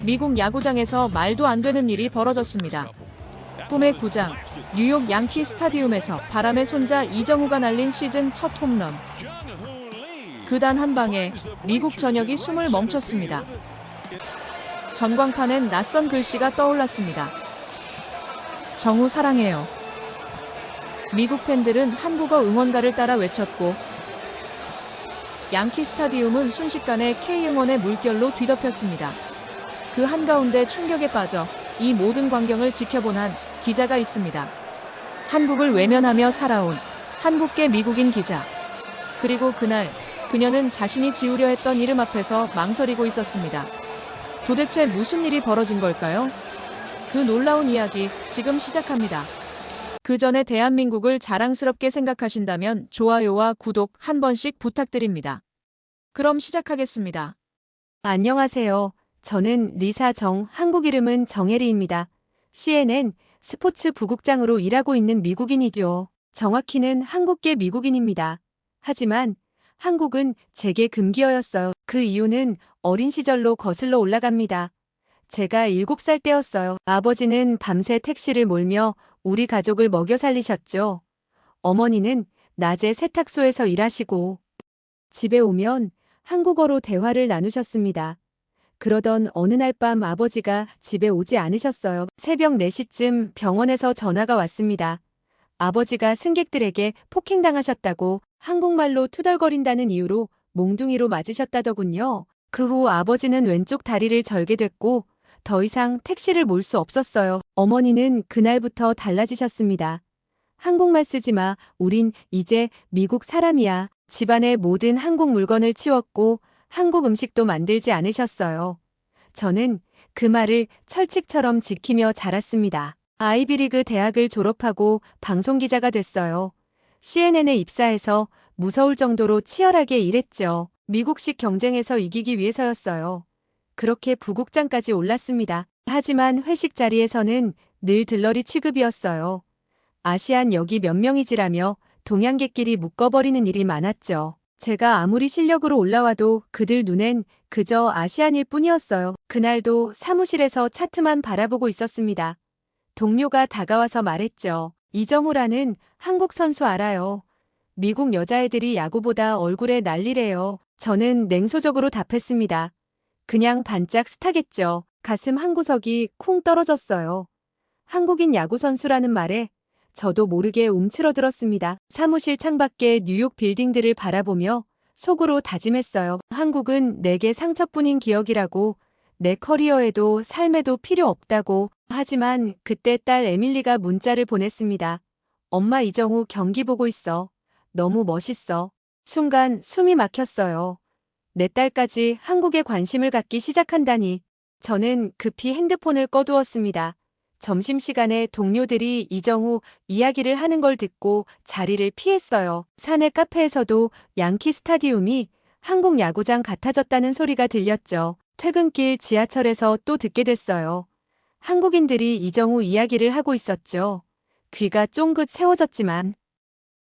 미국 야구장에서 말도 안 되는 일이 벌어졌습니다. 꿈의 구장, 뉴욕 양키 스타디움에서 바람의 손자 이정우가 날린 시즌 첫 홈런. 그 단 한 방에 미국 전역이 숨을 멈췄습니다. 전광판엔 낯선 글씨가 떠올랐습니다. 정우 사랑해요. 미국 팬들은 한국어 응원가를 따라 외쳤고 양키 스타디움은 순식간에 K응원의 물결로 뒤덮였습니다. 그 한가운데 충격에 빠져 이 모든 광경을 지켜본 한 기자가 있습니다. 한국을 외면하며 살아온 한국계 미국인 기자. 그리고 그날 그녀는 자신이 지우려 했던 이름 앞에서 망설이고 있었습니다. 도대체 무슨 일이 벌어진 걸까요? 그 놀라운 이야기 지금 시작합니다. 그 전에 대한민국을 자랑스럽게 생각하신다면 좋아요와 구독 한 번씩 부탁드립니다. 그럼 시작하겠습니다. 안녕하세요. 저는 리사 정, 한국 이름은 정혜리입니다. CNN 스포츠 부국장으로 일하고 있는 미국인이죠. 정확히는 한국계 미국인입니다. 하지만 한국은 제게 금기어였어요. 그 이유는 어린 시절로 거슬러 올라갑니다. 제가 7살 때였어요. 아버지는 밤새 택시를 몰며 우리 가족을 먹여 살리셨죠. 어머니는 낮에 세탁소에서 일하시고 집에 오면 한국어로 대화를 나누셨습니다. 그러던 어느 날 밤 아버지가 집에 오지 않으셨어요. 새벽 4시쯤 병원에서 전화가 왔습니다. 아버지가 승객들에게 폭행당하셨다고 한국말로 투덜거린다는 이유로 몽둥이로 맞으셨다더군요. 그 후 아버지는 왼쪽 다리를 절게 됐고 더 이상 택시를 몰 수 없었어요. 어머니는 그날부터 달라지셨습니다. 한국말 쓰지 마. 우린 이제 미국 사람이야. 집안의 모든 한국 물건을 치웠고 한국 음식도 만들지 않으셨어요. 저는 그 말을 철칙처럼 지키며 자랐습니다. 아이비리그 대학을 졸업하고 방송기자가 됐어요. CNN에 입사해서 무서울 정도로 치열하게 일했죠. 미국식 경쟁에서 이기기 위해서였어요. 그렇게 부국장까지 올랐습니다. 하지만 회식 자리에서는 늘 들러리 취급이었어요. 아시안 여기 몇 명이지라며 동양계끼리 묶어버리는 일이 많았죠. 제가 아무리 실력으로 올라와도 그들 눈엔 그저 아시안일 뿐이었어요. 그날도 사무실에서 차트만 바라보고 있었습니다. 동료가 다가와서 말했죠. 이정우라는 한국 선수 알아요. 미국 여자애들이 야구보다 얼굴에 난리래요. 저는 냉소적으로 답했습니다. 그냥 반짝 스타겠죠. 가슴 한 구석이 쿵 떨어졌어요. 한국인 야구선수라는 말에 저도 모르게 움츠러들었습니다. 사무실 창밖에 뉴욕 빌딩들을 바라보며 속으로 다짐했어요. 한국은 내게 상처뿐인 기억이라고, 내 커리어에도 삶에도 필요 없다고. 하지만 그때 딸 에밀리가 문자를 보냈습니다. 엄마 이정우 경기 보고 있어. 너무 멋있어. 순간 숨이 막혔어요. 내 딸까지 한국에 관심을 갖기 시작한다니. 저는 급히 핸드폰을 꺼두었습니다. 점심시간에 동료들이 이정우 이야기를 하는 걸 듣고 자리를 피했어요. 사내 카페에서도 양키 스타디움이 한국 야구장 같아졌다는 소리가 들렸죠. 퇴근길 지하철에서 또 듣게 됐어요. 한국인들이 이정우 이야기를 하고 있었죠. 귀가 쫑긋 세워졌지만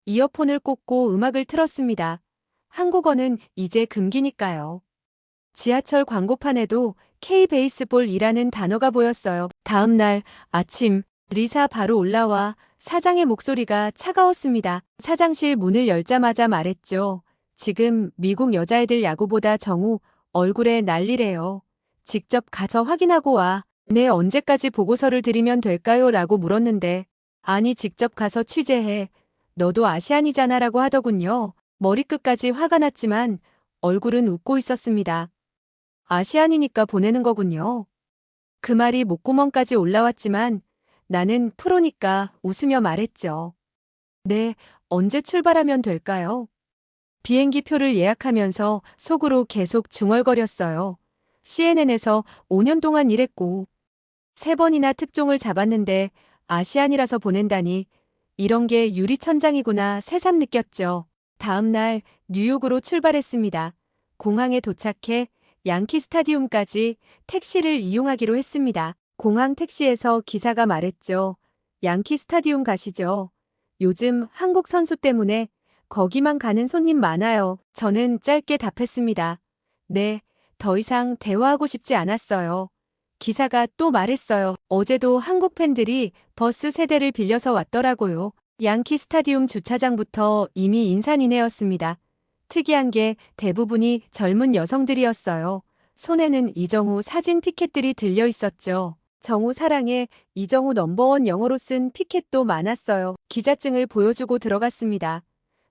이어폰을 꽂고 음악을 틀었습니다. 한국어는 이제 금기니까요. 지하철 광고판에도 K-베이스볼이라는 단어가 보였어요. 다음 날 아침 리사 바로 올라와 사장의 목소리가 차가웠습니다. 사장실 문을 열자마자 말했죠. 지금 미국 여자애들 야구보다 정우 얼굴에 난리래요. 직접 가서 확인하고 와. 네, 언제까지 보고서를 드리면 될까요? 라고 물었는데 아니 직접 가서 취재해. 너도 아시안이잖아 라고 하더군요. 머리끝까지 화가 났지만 얼굴은 웃고 있었습니다. 아시안이니까 보내는 거군요. 그 말이 목구멍까지 올라왔지만 나는 프로니까 웃으며 말했죠. 네, 언제 출발하면 될까요? 비행기 표를 예약하면서 속으로 계속 중얼거렸어요. CNN에서 5년 동안 일했고 3번이나 특종을 잡았는데 아시안이라서 보낸다니 이런 게 유리천장이구나 새삼 느꼈죠. 다음 날 뉴욕으로 출발했습니다. 공항에 도착해 양키 스타디움까지 택시를 이용하기로 했습니다. 공항 택시에서 기사가 말했죠. 양키 스타디움 가시죠. 요즘 한국 선수 때문에 거기만 가는 손님 많아요. 저는 짧게 답했습니다. 네, 더 이상 대화하고 싶지 않았어요. 기사가 또 말했어요. 어제도 한국 팬들이 버스 세대를 빌려서 왔더라고요. 양키 스타디움 주차장부터 이미 인산인해였습니다. 특이한 게 대부분이 젊은 여성들이었어요. 손에는 이정후 사진 피켓들이 들려 있었죠. 정후 사랑해, 이정후 넘버원 영어로 쓴 피켓도 많았어요. 기자증을 보여주고 들어갔습니다.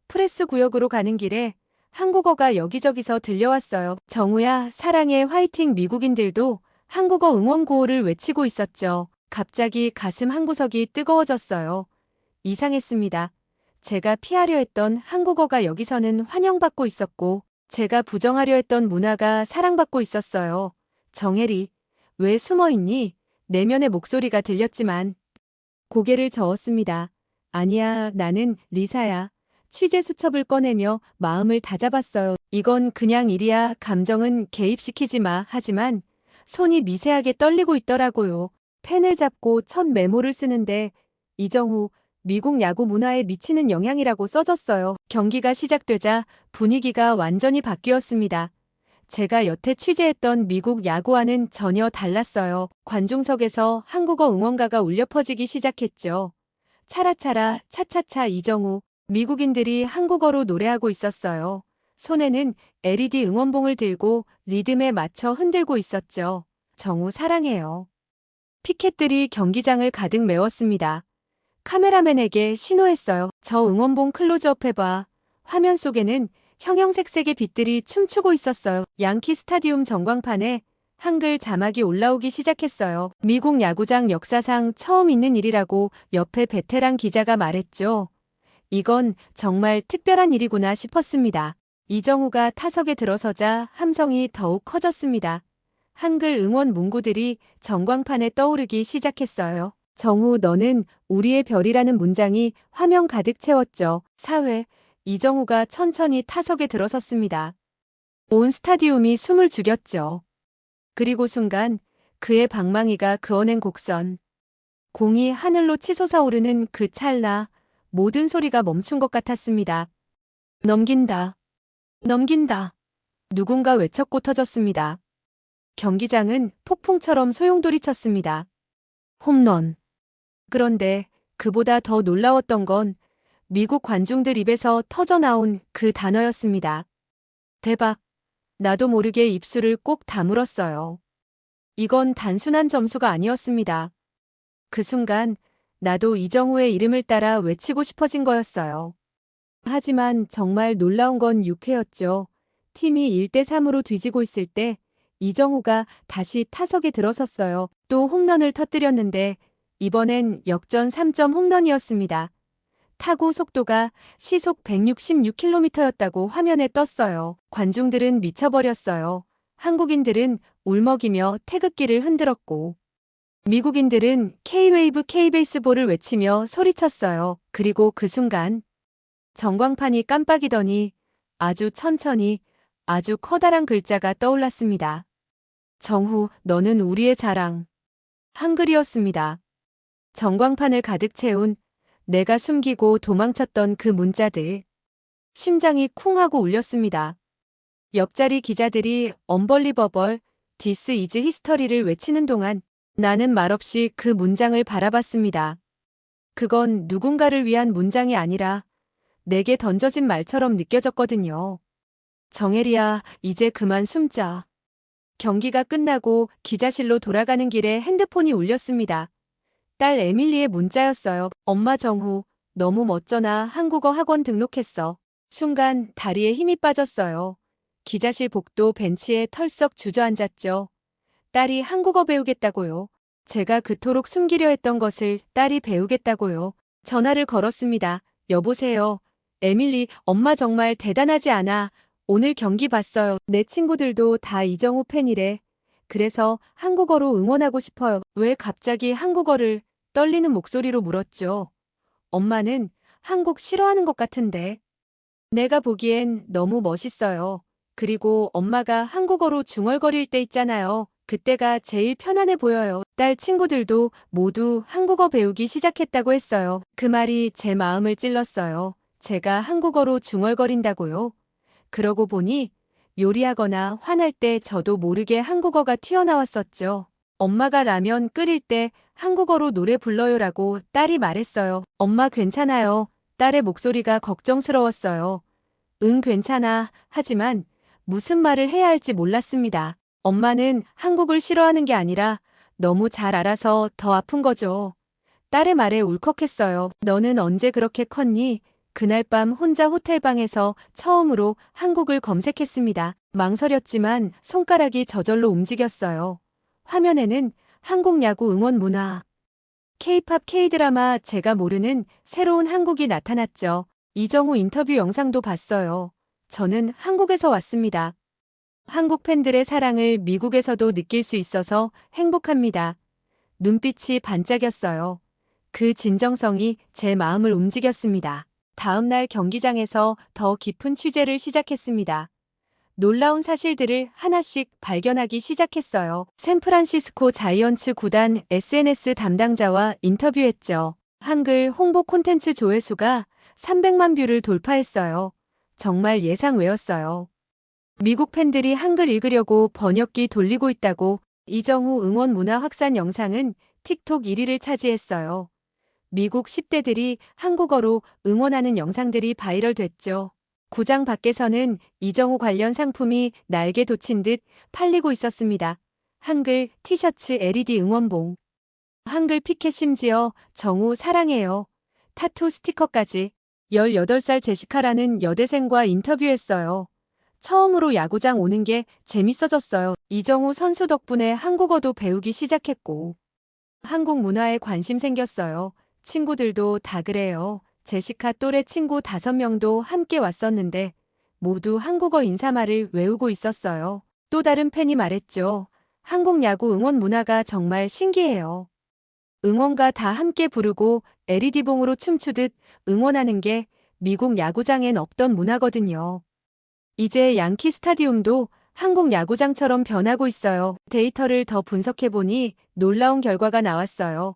프레스 구역으로 가는 길에 한국어가 여기저기서 들려왔어요. 정우야, 사랑해, 화이팅. 미국인들도 한국어 응원 구호를 외치고 있었죠. 갑자기 가슴 한구석이 뜨거워졌어요. 이상했습니다. 제가 피하려 했던 한국어가 여기서는 환영받고 있었고, 제가 부정하려 했던 문화가 사랑받고 있었어요. 정혜리, 왜 숨어있니? 내면의 목소리가 들렸지만 고개를 저었습니다. 아니야, 나는 리사야. 취재 수첩을 꺼내며 마음을 다잡았어요. 이건 그냥 일이야. 감정은 개입시키지 마. 하지만 손이 미세하게 떨리고 있더라고요. 펜을 잡고 첫 메모를 쓰는데 이정후, 미국 야구 문화에 미치는 영향이라고 써졌어요. 경기가 시작되자 분위기가 완전히 바뀌었습니다. 제가 여태 취재했던 미국 야구와는 전혀 달랐어요. 관중석에서 한국어 응원가가 울려 퍼지기 시작했죠. 차라차라, 차차차. 이정후, 미국인들이 한국어로 노래하고 있었어요. 손에는 LED 응원봉을 들고 리듬에 맞춰 흔들고 있었죠. 정우 사랑해요. 피켓들이 경기장을 가득 메웠습니다. 카메라맨에게 신호했어요. 저 응원봉 클로즈업 해봐. 화면 속에는 형형색색의 빛들이 춤추고 있었어요. 양키 스타디움 전광판에 한글 자막이 올라오기 시작했어요. 미국 야구장 역사상 처음 있는 일이라고 옆에 베테랑 기자가 말했죠. 이건 정말 특별한 일이구나 싶었습니다. 이정후가 타석에 들어서자 함성이 더욱 커졌습니다. 한글 응원 문구들이 전광판에 떠오르기 시작했어요. 정후, 너는 우리의 별이라는 문장이 화면 가득 채웠죠. 사회, 이정후가 천천히 타석에 들어섰습니다. 온 스타디움이 숨을 죽였죠. 그리고 순간 그의 방망이가 그어낸 곡선. 공이 하늘로 치솟아오르는 그 찰나 모든 소리가 멈춘 것 같았습니다. 넘긴다. 넘긴다. 누군가 외쳤고 터졌습니다. 경기장은 폭풍처럼 소용돌이쳤습니다. 홈런. 그런데 그보다 더 놀라웠던 건 미국 관중들 입에서 터져나온 그 단어였습니다. 대박. 나도 모르게 입술을 꼭 다물었어요. 이건 단순한 점수가 아니었습니다. 그 순간 나도 이정후의 이름을 따라 외치고 싶어진 거였어요. 하지만 정말 놀라운 건 6회였죠. 팀이 1대3으로 뒤지고 있을 때 이정후가 다시 타석에 들어섰어요. 또 홈런을 터뜨렸는데 이번엔 역전 3점 홈런이었습니다. 타구 속도가 시속 166km였다고 화면에 떴어요. 관중들은 미쳐버렸어요. 한국인들은 울먹이며 태극기를 흔들었고 미국인들은 K-웨이브 K-베이스볼을 외치며 소리쳤어요. 그리고 그 순간 전광판이 깜빡이더니 아주 천천히 아주 커다란 글자가 떠올랐습니다. 정후, 너는 우리의 자랑. 한글이었습니다. 전광판을 가득 채운 내가 숨기고 도망쳤던 그 문자들. 심장이 쿵 하고 울렸습니다. 옆자리 기자들이 언벌리버벌, 디스 이즈 히스터리를 외치는 동안 나는 말없이 그 문장을 바라봤습니다. 그건 누군가를 위한 문장이 아니라 내게 던져진 말처럼 느껴졌거든요. 정혜리야, 이제 그만 숨자. 경기가 끝나고 기자실로 돌아가는 길에 핸드폰이 울렸습니다. 딸 에밀리의 문자였어요. 엄마 정후, 너무 멋져나 한국어 학원 등록했어. 순간 다리에 힘이 빠졌어요. 기자실 복도 벤치에 털썩 주저앉았죠. 딸이 한국어 배우겠다고요. 제가 그토록 숨기려 했던 것을 딸이 배우겠다고요. 전화를 걸었습니다. 여보세요. 에밀리, 엄마 정말 대단하지 않아. 오늘 경기 봤어요. 내 친구들도 다 이정후 팬이래. 그래서 한국어로 응원하고 싶어요. 왜 갑자기 한국어를 떨리는 목소리로 물었죠. 엄마는 한국 싫어하는 것 같은데. 내가 보기엔 너무 멋있어요. 그리고 엄마가 한국어로 중얼거릴 때 있잖아요. 그때가 제일 편안해 보여요. 딸 친구들도 모두 한국어 배우기 시작했다고 했어요. 그 말이 제 마음을 찔렀어요. 제가 한국어로 중얼거린다고요? 그러고 보니 요리하거나 화날 때 저도 모르게 한국어가 튀어나왔었죠. 엄마가 라면 끓일 때 한국어로 노래 불러요라고 딸이 말했어요. 엄마 괜찮아요. 딸의 목소리가 걱정스러웠어요. 응, 괜찮아. 하지만 무슨 말을 해야 할지 몰랐습니다. 엄마는 한국을 싫어하는 게 아니라 너무 잘 알아서 더 아픈 거죠. 딸의 말에 울컥했어요. 너는 언제 그렇게 컸니? 그날 밤 혼자 호텔방에서 처음으로 한국을 검색했습니다. 망설였지만 손가락이 저절로 움직였어요. 화면에는 한국 야구 응원 문화, K-팝 K-드라마 제가 모르는 새로운 한국이 나타났죠. 이정우 인터뷰 영상도 봤어요. 저는 한국에서 왔습니다. 한국 팬들의 사랑을 미국에서도 느낄 수 있어서 행복합니다. 눈빛이 반짝였어요. 그 진정성이 제 마음을 움직였습니다. 다음 날 경기장에서 더 깊은 취재를 시작했습니다. 놀라운 사실들을 하나씩 발견하기 시작했어요. 샌프란시스코 자이언츠 구단 SNS 담당자와 인터뷰했죠. 한글 홍보 콘텐츠 조회수가 300만 뷰를 돌파했어요. 정말 예상 외였어요. 미국 팬들이 한글 읽으려고 번역기 돌리고 있다고. 이정우 응원 문화 확산 영상은 틱톡 1위를 차지했어요. 미국 10대들이 한국어로 응원하는 영상들이 바이럴 됐죠. 구장 밖에서는 이정우 관련 상품이 날개 돋친 듯 팔리고 있었습니다. 한글 티셔츠 LED 응원봉, 한글 피켓 심지어 정우 사랑해요. 타투 스티커까지. 18살 제시카라는 여대생과 인터뷰했어요. 처음으로 야구장 오는 게 재밌어졌어요. 이정우 선수 덕분에 한국어도 배우기 시작했고 한국 문화에 관심 생겼어요. 친구들도 다 그래요. 제시카 또래 친구 5명도 함께 왔었는데 모두 한국어 인사말을 외우고 있었어요. 또 다른 팬이 말했죠. 한국 야구 응원 문화가 정말 신기해요. 응원가 다 함께 부르고 LED봉으로 춤추듯 응원하는 게 미국 야구장엔 없던 문화거든요. 이제 양키 스타디움도 한국 야구장처럼 변하고 있어요. 데이터를 더 분석해보니 놀라운 결과가 나왔어요.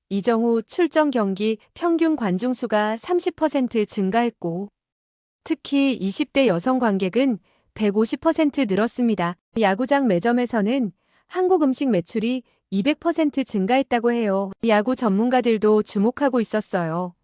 이정우 출전 경기 평균 관중수가 30% 증가했고 특히 20대 여성 관객은 150% 늘었습니다. 야구장 매점에서는 한국 음식 매출이 200% 증가했다고 해요. 야구 전문가들도 주목하고 있었어요.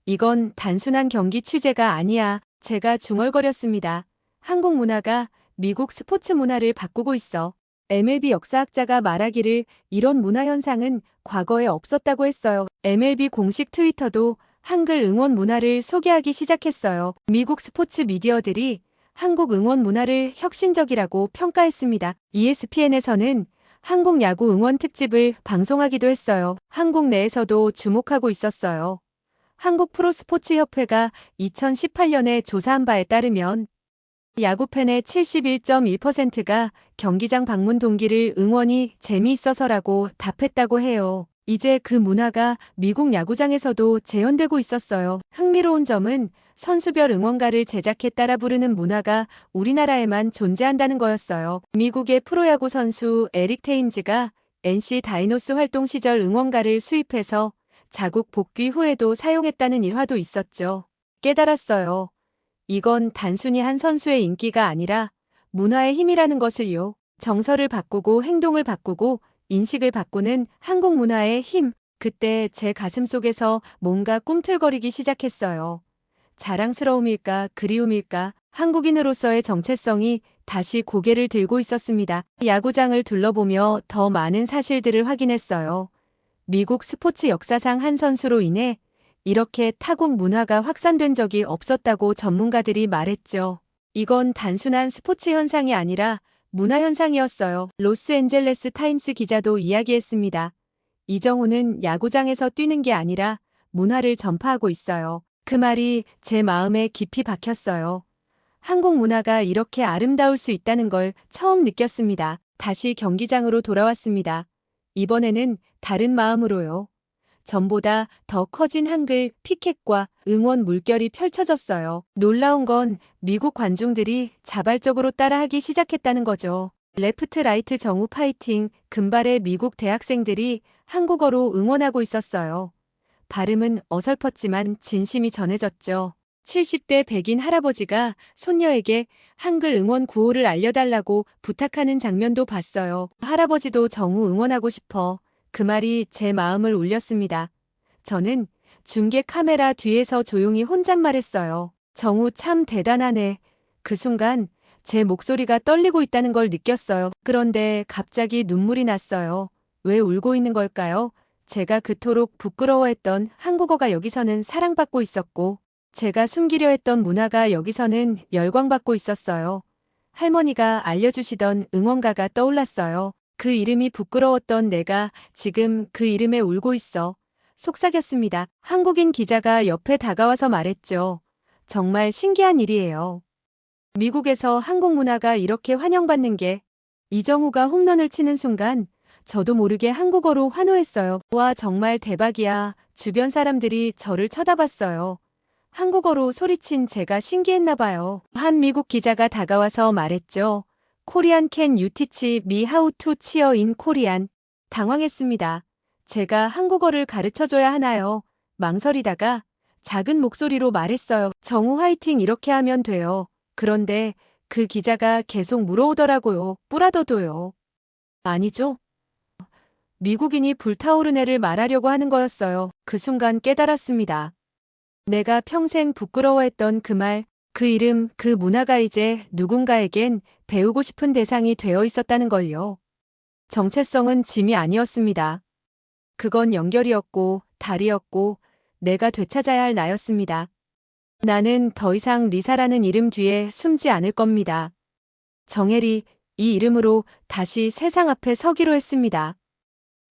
이건 단순한 경기 취재가 아니야. 제가 중얼거렸습니다. 한국 문화가 미국 스포츠 문화를 바꾸고 있어. MLB 역사학자가 말하기를 이런 문화 현상은 과거에 없었다고 했어요. MLB 공식 트위터도 한글 응원 문화를 소개하기 시작했어요. 미국 스포츠 미디어들이 한국 응원 문화를 혁신적이라고 평가했습니다. ESPN에서는 한국 야구 응원 특집을 방송하기도 했어요. 한국 내에서도 주목하고 있었어요. 한국 프로스포츠협회가 2018년에 조사한 바에 따르면 야구팬의 71.1%가 경기장 방문 동기를 응원이 재미있어서라고 답했다고 해요. 이제 그 문화가 미국 야구장에서도 재현되고 있었어요. 흥미로운 점은 선수별 응원가를 제작해 따라 부르는 문화가 우리나라에만 존재한다는 거였어요. 미국의 프로야구 선수 에릭 테임즈가 NC 다이노스 활동 시절 응원가를 수입해서 자국 복귀 후에도 사용했다는 일화도 있었죠. 깨달았어요. 이건 단순히 한 선수의 인기가 아니라 문화의 힘이라는 것을요. 정서를 바꾸고 행동을 바꾸고 인식을 바꾸는 한국 문화의 힘. 그때 제 가슴속에서 뭔가 꿈틀거리기 시작했어요. 자랑스러움일까, 그리움일까, 한국인으로서의 정체성이 다시 고개를 들고 있었습니다. 야구장을 둘러보며 더 많은 사실들을 확인했어요. 미국 스포츠 역사상 한 선수로 인해 이렇게 타국 문화가 확산된 적이 없었다고 전문가들이 말했죠. 이건 단순한 스포츠 현상이 아니라 문화 현상이었어요. 로스앤젤레스 타임스 기자도 이야기했습니다. 이정우는 야구장에서 뛰는 게 아니라 문화를 전파하고 있어요. 그 말이 제 마음에 깊이 박혔어요. 한국 문화가 이렇게 아름다울 수 있다는 걸 처음 느꼈습니다. 다시 경기장으로 돌아왔습니다. 이번에는 다른 마음으로요. 전보다 더 커진 한글 피켓과 응원 물결이 펼쳐졌어요. 놀라운 건 미국 관중들이 자발적으로 따라하기 시작했다는 거죠. 레프트 라이트 정우 파이팅 금발의 미국 대학생들이 한국어로 응원하고 있었어요. 발음은 어설펐지만 진심이 전해졌죠. 70대 백인 할아버지가 손녀에게 한글 응원 구호를 알려달라고 부탁하는 장면도 봤어요. 할아버지도 정우 응원하고 싶어. 그 말이 제 마음을 울렸습니다. 저는 중계 카메라 뒤에서 조용히 혼잣말했어요. 정우 참 대단하네. 그 순간 제 목소리가 떨리고 있다는 걸 느꼈어요. 그런데 갑자기 눈물이 났어요. 왜 울고 있는 걸까요? 제가 그토록 부끄러워했던 한국어가 여기서는 사랑받고 있었고, 제가 숨기려 했던 문화가 여기서는 열광받고 있었어요. 할머니가 알려주시던 응원가가 떠올랐어요. 그 이름이 부끄러웠던 내가 지금 그 이름에 울고 있어. 속삭였습니다. 한국인 기자가 옆에 다가와서 말했죠. 정말 신기한 일이에요. 미국에서 한국 문화가 이렇게 환영받는 게, 이정우가 홈런을 치는 순간 저도 모르게 한국어로 환호했어요. 와, 정말 대박이야. 주변 사람들이 저를 쳐다봤어요. 한국어로 소리친 제가 신기했나 봐요. 한 미국 기자가 다가와서 말했죠. Korean can you teach me how to cheer in Korean? 당황했습니다. 제가 한국어를 가르쳐줘야 하나요? 망설이다가 작은 목소리로 말했어요. 정우 화이팅 이렇게 하면 돼요. 그런데 그 기자가 계속 물어오더라고요. 뿌라더도요. 아니죠? 미국인이 불타오른 애를 말하려고 하는 거였어요. 그 순간 깨달았습니다. 내가 평생 부끄러워했던 그 말, 그 이름, 그 문화가 이제 누군가에겐 배우고 싶은 대상이 되어 있었다는 걸요. 정체성은 짐이 아니었습니다. 그건 연결이었고, 다리였고, 내가 되찾아야 할 나였습니다. 나는 더 이상 리사라는 이름 뒤에 숨지 않을 겁니다. 정혜리, 이 이름으로 다시 세상 앞에 서기로 했습니다.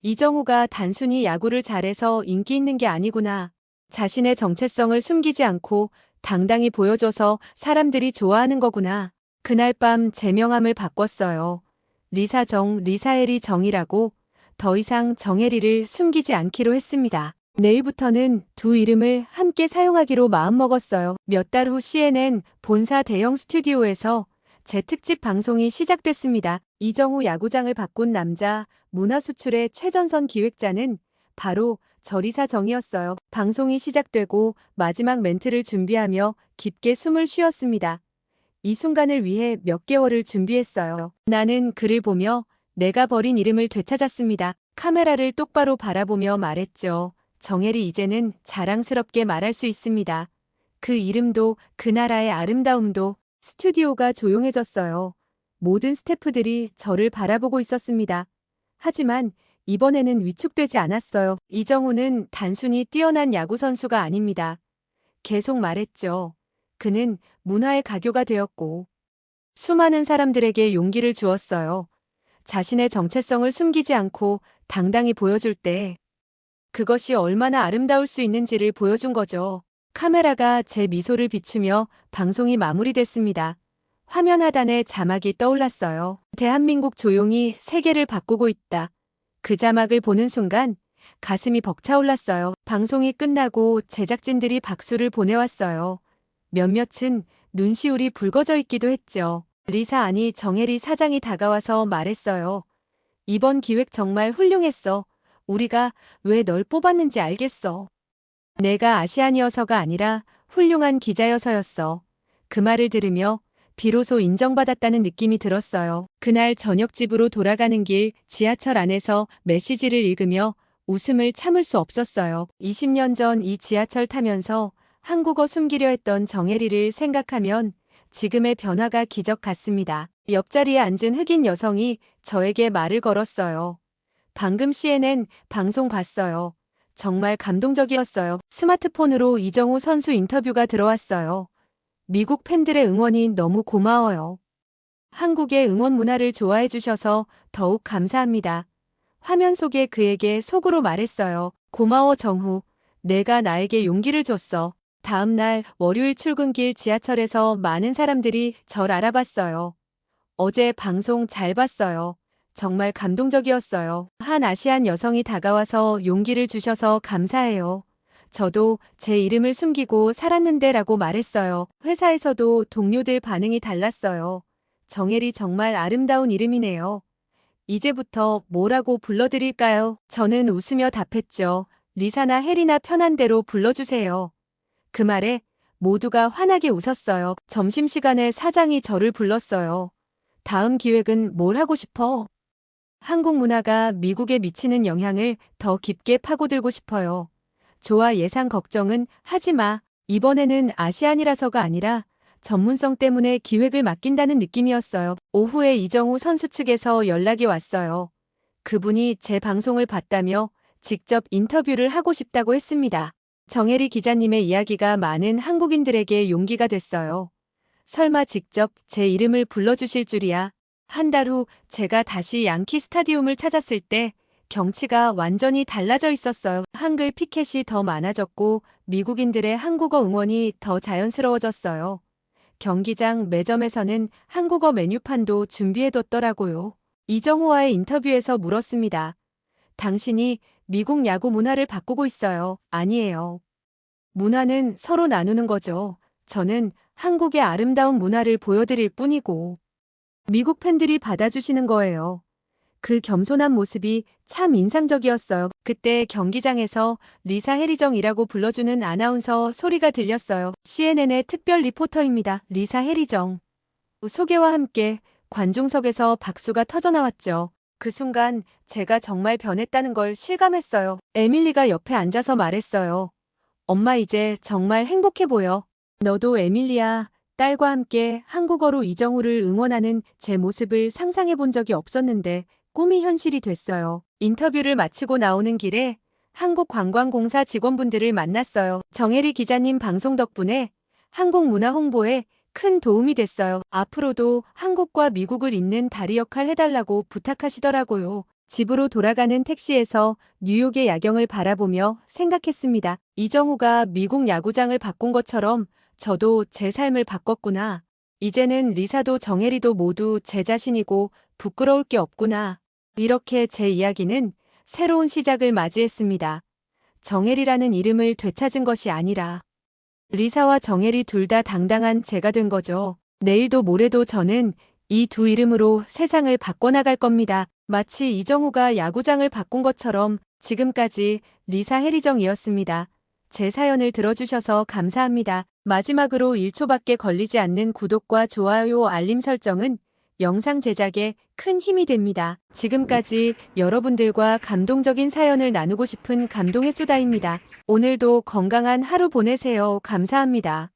이정우가 단순히 야구를 잘해서 인기 있는 게 아니구나. 자신의 정체성을 숨기지 않고 당당히 보여줘서 사람들이 좋아하는 거구나. 그날 밤 제 명함을 바꿨어요. 리사정, 리사혜리 정이라고. 더 이상 정혜리를 숨기지 않기로 했습니다. 내일부터는 두 이름을 함께 사용하기로 마음먹었어요. 몇 달 후 CNN 본사 대형 스튜디오에서 제 특집 방송이 시작됐습니다. 이정우 야구장을 바꾼 남자, 문화수출의 최전선 기획자는 바로 저 리사정이었어요. 방송이 시작되고 마지막 멘트를 준비하며 깊게 숨을 쉬었습니다. 이 순간을 위해 몇 개월을 준비했어요. 나는 그를 보며 내가 버린 이름을 되찾았습니다. 카메라를 똑바로 바라보며 말했죠. 정혜리 이제는 자랑스럽게 말할 수 있습니다. 그 이름도 그 나라의 아름다움도. 스튜디오가 조용해졌어요. 모든 스태프들이 저를 바라보고 있었습니다. 하지만 이번에는 위축되지 않았어요. 이정우는 단순히 뛰어난 야구선수가 아닙니다. 계속 말했죠. 그는 문화의 가교가 되었고 수많은 사람들에게 용기를 주었어요. 자신의 정체성을 숨기지 않고 당당히 보여줄 때 그것이 얼마나 아름다울 수 있는지를 보여준 거죠. 카메라가 제 미소를 비추며 방송이 마무리됐습니다. 화면 하단에 자막이 떠올랐어요. 대한민국 조용히 세계를 바꾸고 있다. 그 자막을 보는 순간 가슴이 벅차올랐어요. 방송이 끝나고 제작진들이 박수를 보내왔어요. 몇몇은 눈시울이 붉어져 있기도 했죠. 리사 아니 정혜리 사장이 다가와서 말했어요. 이번 기획 정말 훌륭했어. 우리가 왜 널 뽑았는지 알겠어. 내가 아시안이어서가 아니라 훌륭한 기자여서였어. 그 말을 들으며 비로소 인정받았다는 느낌이 들었어요. 그날 저녁 집으로 돌아가는 길 지하철 안에서 메시지를 읽으며 웃음을 참을 수 없었어요. 20년 전 이 지하철 타면서 한국어 숨기려 했던 정혜리를 생각하면 지금의 변화가 기적 같습니다. 옆자리에 앉은 흑인 여성이 저에게 말을 걸었어요. 방금 CNN 방송 봤어요. 정말 감동적이었어요. 스마트폰으로 이정우 선수 인터뷰가 들어왔어요. 미국 팬들의 응원이 너무 고마워요. 한국의 응원 문화를 좋아해 주셔서 더욱 감사합니다. 화면 속에 그에게 속으로 말했어요. 고마워 정후. 내가 나에게 용기를 줬어. 다음 날 월요일 출근길 지하철에서 많은 사람들이 절 알아봤어요. 어제 방송 잘 봤어요. 정말 감동적이었어요. 한 아시안 여성이 다가와서 용기를 주셔서 감사해요. 저도 제 이름을 숨기고 살았는데 라고 말했어요. 회사에서도 동료들 반응이 달랐어요. 정혜리 정말 아름다운 이름이네요. 이제부터 뭐라고 불러드릴까요? 저는 웃으며 답했죠. 리사나 혜리나 편한 대로 불러주세요. 그 말에 모두가 환하게 웃었어요. 점심시간에 사장이 저를 불렀어요. 다음 기획은 뭘 하고 싶어? 한국 문화가 미국에 미치는 영향을 더 깊게 파고들고 싶어요. 좋아, 예상 걱정은 하지 마. 이번에는 아시안이라서가 아니라 전문성 때문에 기획을 맡긴다는 느낌이었어요. 오후에 이정우 선수 측에서 연락이 왔어요. 그분이 제 방송을 봤다며 직접 인터뷰를 하고 싶다고 했습니다. 정혜리 기자님의 이야기가 많은 한국인들에게 용기가 됐어요. 설마 직접 제 이름을 불러주실 줄이야. 한 달 후 제가 다시 양키 스타디움을 찾았을 때 경치가 완전히 달라져 있었어요. 한글 피켓이 더 많아졌고 미국인들의 한국어 응원이 더 자연스러워졌어요. 경기장 매점에서는 한국어 메뉴판도 준비해뒀더라고요. 이정우와의 인터뷰에서 물었습니다. 당신이 미국 야구 문화를 바꾸고 있어요. 아니에요. 문화는 서로 나누는 거죠. 저는 한국의 아름다운 문화를 보여드릴 뿐이고 미국 팬들이 받아주시는 거예요. 그 겸손한 모습이 참 인상적이었어요. 그때 경기장에서 리사 해리정이라고 불러주는 아나운서 소리가 들렸어요. CNN의 특별 리포터입니다. 리사 해리정. 소개와 함께 관중석에서 박수가 터져나왔죠. 그 순간 제가 정말 변했다는 걸 실감했어요. 에밀리가 옆에 앉아서 말했어요. 엄마 이제 정말 행복해 보여. 너도 에밀리야. 딸과 함께 한국어로 이정우를 응원하는 제 모습을 상상해 본 적이 없었는데 꿈이 현실이 됐어요. 인터뷰를 마치고 나오는 길에 한국관광공사 직원분들을 만났어요. 정혜리 기자님 방송 덕분에 한국 문화 홍보에 큰 도움이 됐어요. 앞으로도 한국과 미국을 잇는 다리 역할 해달라고 부탁하시더라고요. 집으로 돌아가는 택시에서 뉴욕의 야경을 바라보며 생각했습니다. 이정우가 미국 야구장을 바꾼 것처럼 저도 제 삶을 바꿨구나. 이제는 리사도 정혜리도 모두 제 자신이고 부끄러울 게 없구나. 이렇게 제 이야기는 새로운 시작을 맞이했습니다. 정혜리라는 이름을 되찾은 것이 아니라 리사와 정혜리 둘 다 당당한 제가 된 거죠. 내일도 모레도 저는 이 두 이름으로 세상을 바꿔나갈 겁니다. 마치 이정우가 야구장을 바꾼 것처럼 지금까지 리사 해리정이었습니다. 제 사연을 들어주셔서 감사합니다. 마지막으로 1초밖에 걸리지 않는 구독과 좋아요, 알림 설정은 영상 제작에 큰 힘이 됩니다. 지금까지 여러분들과 감동적인 사연을 나누고 싶은 감동의 수다입니다. 오늘도 건강한 하루 보내세요. 감사합니다.